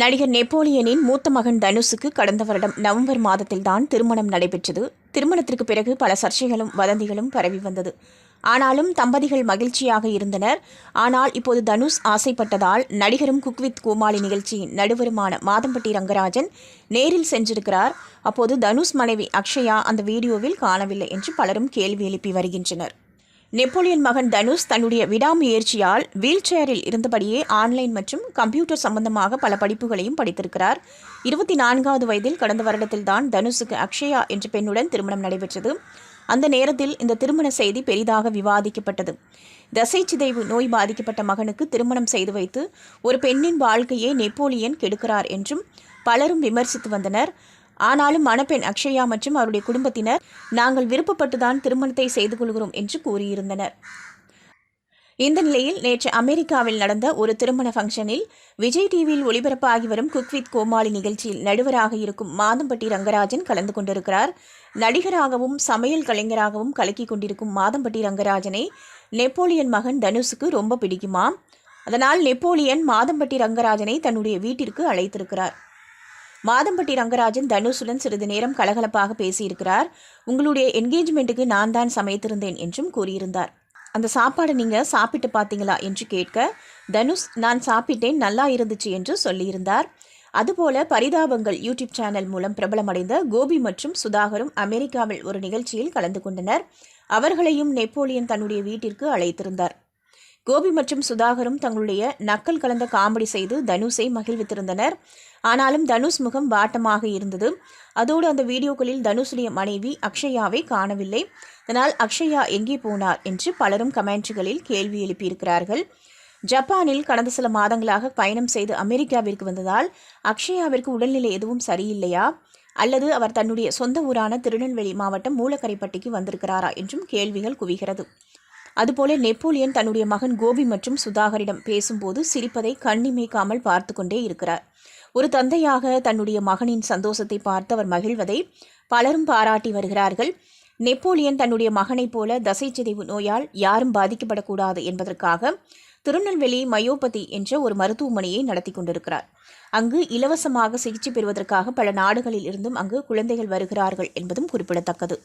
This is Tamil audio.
நடிகர் நெப்போலியனின் மூத்த மகன் தனுஷுக்கு கடந்த வருடம் நவம்பர் மாதத்தில்தான் திருமணம் நடைபெற்றது. திருமணத்திற்கு பிறகு பல சர்ச்சைகளும் வதந்திகளும் பரவி வந்தது. ஆனாலும் தம்பதிகள் மகிழ்ச்சியாக இருந்தனர். ஆனால் இப்போது தனுஷ் ஆசைப்பட்டதால் நடிகரும் குக் வித் கோமாளி நிகழ்ச்சியின் நடுவருமான மாதம்பட்டி ரங்கராஜன் நேரில் சென்றிருக்கிறார். அப்போது தனுஷ் மனைவி அக்ஷயா அந்த வீடியோவில் காணவில்லை என்று பலரும் கேள்வி எழுப்பி வருகின்றனர். நெப்போலியன் மகன் தனுஷ் தன்னுடைய விடாமுயற்சியால் வீல் சேரில் இருந்தபடியே ஆன்லைன் மற்றும் கம்ப்யூட்டர் சம்பந்தமாக பல படிப்புகளையும் படித்திருக்கிறார். 24வது வயதில் கடந்த வருடத்தில்தான் தனுஷுக்கு அக்ஷயா என்ற பெண்ணுடன் திருமணம் நடைபெற்றது. அந்த நேரத்தில் இந்த திருமண செய்தி பெரிதாக விவாதிக்கப்பட்டது. தசை சிதைவு நோய் பாதிக்கப்பட்ட மகனுக்கு திருமணம் செய்து வைத்து ஒரு பெண்ணின் வாழ்க்கையை நெப்போலியன் கெடுக்கிறார் என்றும் பலரும் விமர்சித்து வந்தனர். ஆனாலும் மணப்பெண் அக்ஷயா மற்றும் அவருடைய குடும்பத்தினர் நாங்கள் விருப்பப்பட்டுதான் திருமணத்தை செய்து கொள்கிறோம் என்று கூறியிருந்தனர். இந்த நிலையில் நேற்று அமெரிக்காவில் நடந்த ஒரு திருமண ஃபங்க்ஷனில் விஜய் டிவியில் ஒளிபரப்பாகி வரும் குக் வித் கோமாளி நிகழ்ச்சியில் நடுவராக இருக்கும் மாதம்பட்டி ரங்கராஜன் கலந்து கொண்டிருக்கிறார். நடிகராகவும் சமையல் கலைஞராகவும் கலக்கி கொண்டிருக்கும் மாதம்பட்டி ரங்கராஜனை நெப்போலியன் மகன் தனுஷுக்கு ரொம்ப பிடிக்குமா. அதனால் நெப்போலியன் மாதம்பட்டி ரங்கராஜனை தன்னுடைய வீட்டிற்கு அழைத்திருக்கிறார். மாதம்பட்டி ரங்கராஜன் தனுஷுடன் சிறிது நேரம் கலகலப்பாக பேசியிருக்கிறார். உங்களுடைய என்கேஜ்மெண்ட்டுக்கு நான் தான் சமைத்திருந்தேன் என்றும் கூறியிருந்தார். அந்த சாப்பாடை நீங்கள் சாப்பிட்டு பார்த்தீங்களா என்று கேட்க தனுஷ் நான் சாப்பிட்டேன், நல்லா இருந்துச்சு என்று சொல்லியிருந்தார். அதுபோல பரிதாபங்கள் யூடியூப் சேனல் மூலம் பிரபலமடைந்த கோபி மற்றும் சுதாகரும் அமெரிக்காவில் ஒரு நிகழ்ச்சியில் கலந்து கொண்டனர். அவர்களையும் நெப்போலியன் தன்னுடைய வீட்டிற்கு அழைத்திருந்தார். கோபி மற்றும் சுதாகரும் தங்களுடைய நக்கல் கலந்த காமெடி செய்து தனுஷை மகிழ்வித்திருந்தனர். ஆனாலும் தனுஷ் முகம் வாட்டமாக இருந்தது. அதோடு அந்த வீடியோக்களில் தனுஷுடைய மனைவி அக்ஷயாவை காணவில்லை. அதனால் அக்ஷயா எங்கே போனார் என்று பலரும் கமெண்ட்களில் கேள்வி எழுப்பியிருக்கிறார்கள். ஜப்பானில் கடந்த சில மாதங்களாக பயணம் செய்து அமெரிக்காவிற்கு வந்ததால் அக்ஷயாவிற்கு உடல்நிலை எதுவும் சரியில்லையா, அல்லது அவர் தன்னுடைய சொந்த ஊரான திருநெல்வேலி மாவட்டம் மூலக்கரைப்பட்டிக்கு வந்திருக்கிறாரா என்றும் கேள்விகள் குவிகிறது. அதுபோல நெப்போலியன் தன்னுடைய மகன் கோபி மற்றும் சுதாகரிடம் பேசும்போது சிரிப்பதை கண்ணிமைக்காமல் பார்த்து கொண்டே இருக்கிறார். ஒரு தந்தையாக தன்னுடைய மகனின் சந்தோஷத்தை பார்த்து அவர் மகிழ்வதை பலரும் பாராட்டி வருகிறார்கள். நெப்போலியன் தன்னுடைய மகனைப் போல தசை சிதைவு நோயால் யாரும் பாதிக்கப்படக்கூடாது என்பதற்காக திருநெல்வேலி மயோபதி என்ற ஒரு மருத்துவமனையை நடத்தி கொண்டிருக்கிறார். அங்கு இலவசமாக சிகிச்சை பெறுவதற்காக பல நாடுகளில் இருந்தும் அங்கு குழந்தைகள் வருகிறார்கள் என்பதும் குறிப்பிடத்தக்கது.